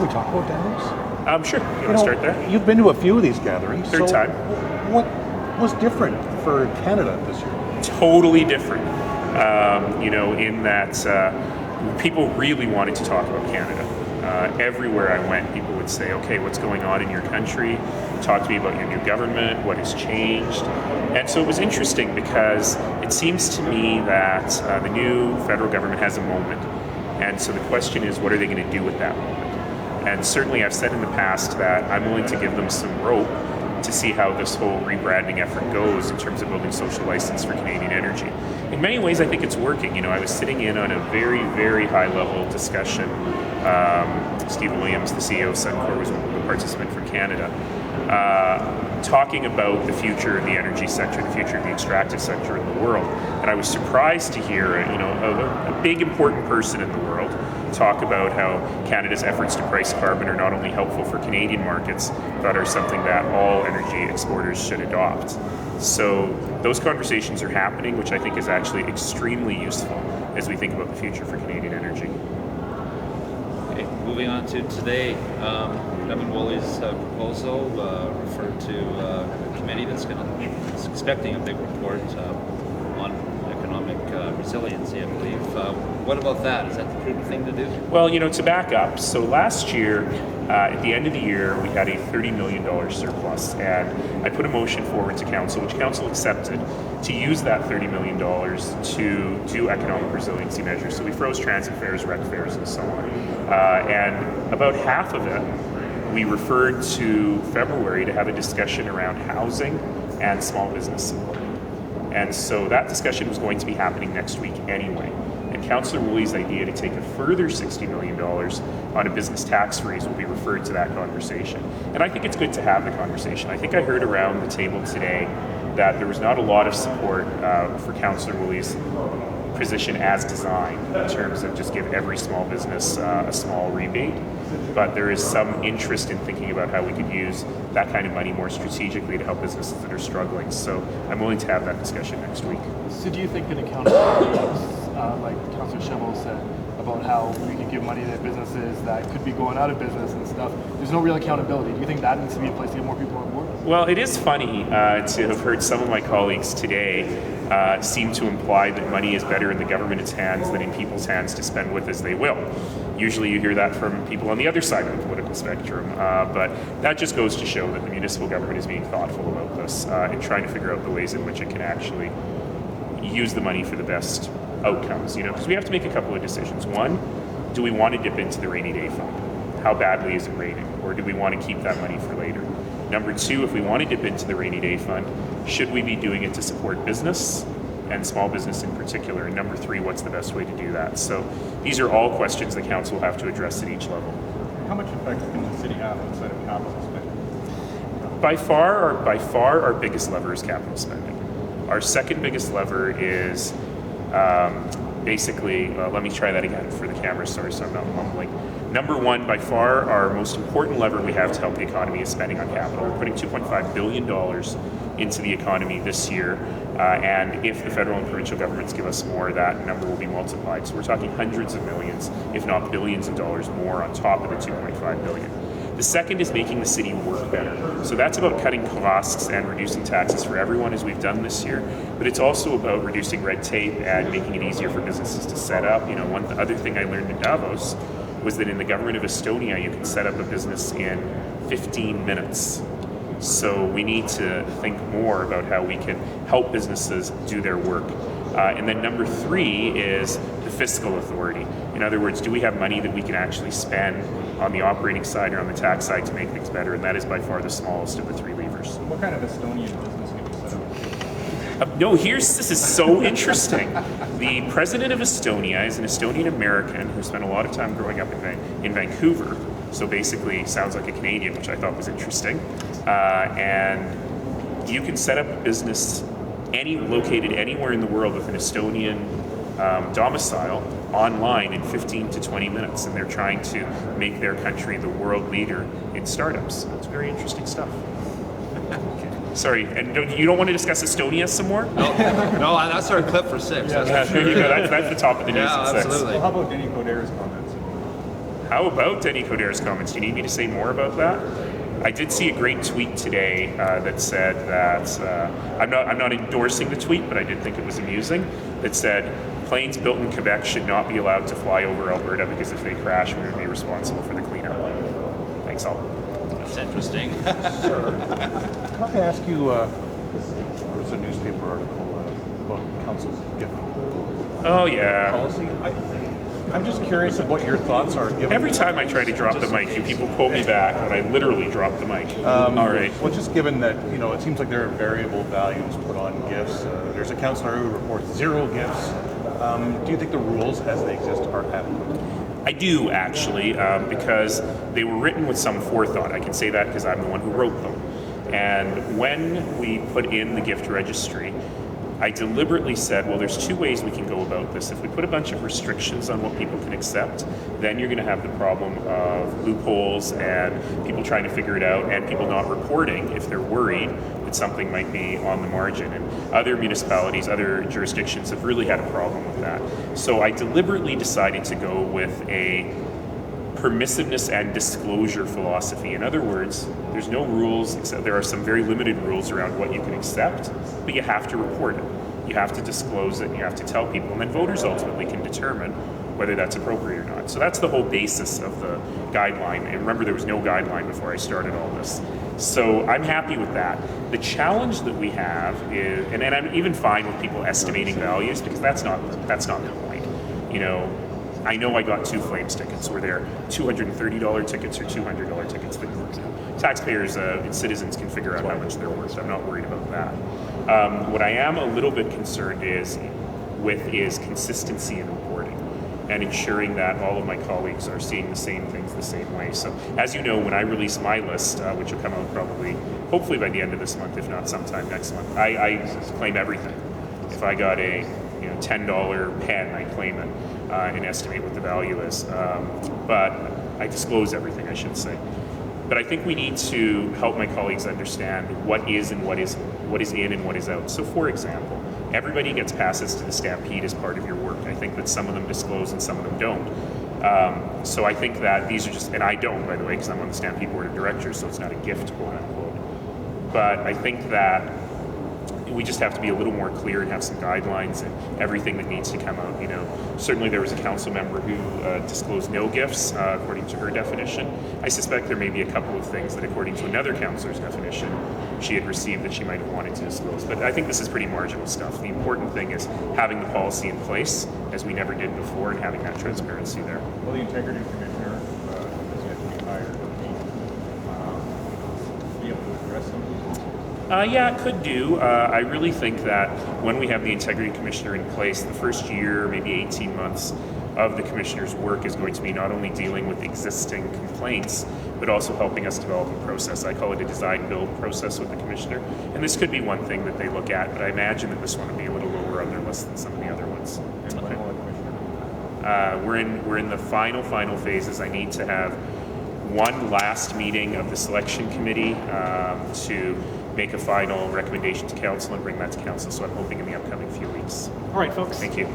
Can we talk about Davos? Sure. You want to start there? You've been to a few of these gatherings. Third time. What was different for Canada this year? Totally different. In that people really wanted to talk about Canada. Everywhere I went, people would say, okay, what's going on in your country? Talk to me about your new government, what has changed. And so it was interesting because it seems to me that the new federal government has a moment. And so the question is, what are they going to do with that moment? And certainly I've said in the past that I'm willing to give them some rope to see how this whole rebranding effort goes in terms of building social license for Canadian energy. In many ways, I think it's working. I was sitting in on a very, very high-level discussion. Stephen Williams, the CEO of Centos, was a participant from Canada, talking about the future of the energy sector, the future of the extractive sector in the world. And I was surprised to hear, a big, important person in the world talk about how Canada's efforts to price carbon are not only helpful for Canadian markets, but are something that all energy exporters should adopt. So those conversations are happening, which I think is actually extremely useful as we think about the future for Canadian energy. Okay, moving on to today, Kevin Woolley's proposal referred to a committee that's expecting a big report on economic resiliency, I believe. What about that? Is that the prudent thing to do? Well, to back up, so last year, at the end of the year, we had a $30 million surplus, and I put a motion forward to Council, which Council accepted, to use that $30 million to do economic resiliency measures. So we froze transit fares, rec fares, and so on. And about half of it, we referred to February to have a discussion around housing and small business support. And so that discussion was going to be happening next week anyway. And Councillor Woolley's idea to take a further $60 million on a business tax freeze will be referred to that conversation. And I think it's good to have the conversation. I think I heard around the table today that there was not a lot of support for Councillor Woolley's position as designed in terms of just give every small business a small rebate. But there is some interest in thinking about how we could use that kind of money more strategically to help businesses that are struggling. So I'm willing to have that discussion next week. So do you think an accountability, like Councillor Shovel said, about how we can give money to businesses that could be going out of business and stuff, there's no real accountability. Do you think that needs to be in place to get more people on board? Well, it is funny to have heard some of my colleagues today seem to imply that money is better in the government's hands than in people's hands to spend with as they will. Usually you hear that from people on the other side of the political spectrum, but that just goes to show that the municipal government is being thoughtful about this and trying to figure out the ways in which it can actually use the money for the best outcomes, because we have to make a couple of decisions. One, do we want to dip into the rainy day fund? How badly is it raining? Or do we want to keep that money for later? Number two, if we want to dip into the rainy day fund, should we be doing it to support business and small business in particular? And number three, what's the best way to do that? So these are all questions the council will have to address at each level. How much effect can the city have outside of capital spending? By far our biggest lever is capital spending. Our second biggest lever is let me try that again for the camera, sorry, so I'm not mumbling. Number one, by far, our most important lever we have to help the economy is spending on capital. We're putting $2.5 billion into the economy this year, and if the federal and provincial governments give us more, that number will be multiplied. So we're talking hundreds of millions, if not billions of dollars more on top of the $2.5 billion. The second is making the city work better. So that's about cutting costs and reducing taxes for everyone, as we've done this year. But it's also about reducing red tape and making it easier for businesses to set up. One other thing I learned in Davos was that in the government of Estonia, you can set up a business in 15 minutes. So we need to think more about how we can help businesses do their work. And then number three is the fiscal authority. In other words, do we have money that we can actually spend on the operating side or on the tax side to make things better? And that is by far the smallest of the three levers. What kind of Estonian business can you set up? This is so interesting. The president of Estonia is an Estonian American who spent a lot of time growing up in Vancouver. So basically sounds like a Canadian, which I thought was interesting. And you can set up a business located anywhere in the world with an Estonian domicile online in 15 to 20 minutes, and they're trying to make their country the world leader in startups. It's very interesting stuff. Sorry, and you don't want to discuss Estonia some more? No, that's our clip for 6. There you go. That's the top of the news at 6. Absolutely. Well, how about Denny Coderre's comments? How about Denny Coderre's comments? Do you need me to say more about that? I did see a great tweet today that said that I'm not endorsing the tweet, but I did think it was amusing. That said, planes built in Quebec should not be allowed to fly over Alberta because if they crash, we would be responsible for the cleanup. Thanks all. That's interesting. Can I ask you, there's a newspaper article about council's gift Oh yeah. policy. I'm just curious of what your thoughts are. Given Every time I try to drop the mic, you people pull me back, and I literally drop the mic. All right. Well, just given that, it seems like there are variable values put on gifts. There's a councillor who reports 0 gifts. Do you think the rules as they exist are adequate? I do, actually, because they were written with some forethought. I can say that because I'm the one who wrote them. And when we put in the gift registry, I deliberately said, well, there's 2 ways we can go about this. If we put a bunch of restrictions on what people can accept, then you're going to have the problem of loopholes and people trying to figure it out and people not reporting if they're worried that something might be on the margin. And other municipalities, other jurisdictions have really had a problem with that. So I deliberately decided to go with a permissiveness and disclosure philosophy. In other words, there's no rules, except there are some very limited rules around what you can accept, but you have to report it. You have to disclose it, and you have to tell people, and then voters ultimately can determine whether that's appropriate or not. So that's the whole basis of the guideline. And remember, there was no guideline before I started all this. So I'm happy with that. The challenge that we have is, and I'm even fine with people estimating values because that's not the point. I know I got 2 Flames tickets. Were there $230 tickets or $200 tickets? Taxpayers and citizens can figure out how much they're worth. I'm not worried about that. What I am a little bit concerned is consistency in reporting and ensuring that all of my colleagues are seeing the same things the same way. So as you know, when I release my list, which will come out hopefully by the end of this month, if not sometime next month, I claim everything. If I got a $10 pen, I claim it and estimate what the value is. But I disclose everything, I should say. But I think we need to help my colleagues understand what is in and what is out. So for example, everybody gets passes to the Stampede as part of your work. I think that some of them disclose and some of them don't. So I think that these are just, and I don't, by the way, because I'm on the Stampede Board of Directors, so it's not a gift, quote unquote. But I think that we just have to be a little more clear and have some guidelines and everything that needs to come out. Certainly there was a council member who disclosed no gifts according to her definition. I suspect there may be a couple of things that according to another councillor's definition she had received that she might have wanted to disclose. But I think this is pretty marginal stuff. The important thing is having the policy in place, as we never did before, and having that transparency there. Well, the integrity commissioner is yet to be hired. Be able to address some of these issues. Yeah, it could do. I really think that when we have the integrity commissioner in place, the first year, maybe 18 months of the commissioner's work is going to be not only dealing with existing complaints, but also helping us develop a process. I call it a design-build process with the commissioner. And this could be one thing that they look at, but I imagine that this one would be a little lower on their list than some of the other ones. And when will the commissioner? We're in the final phases. I need to have one last meeting of the selection committee to make a final recommendation to council and bring that to council. So I'm hoping in the upcoming few weeks. All right, folks. Thank you.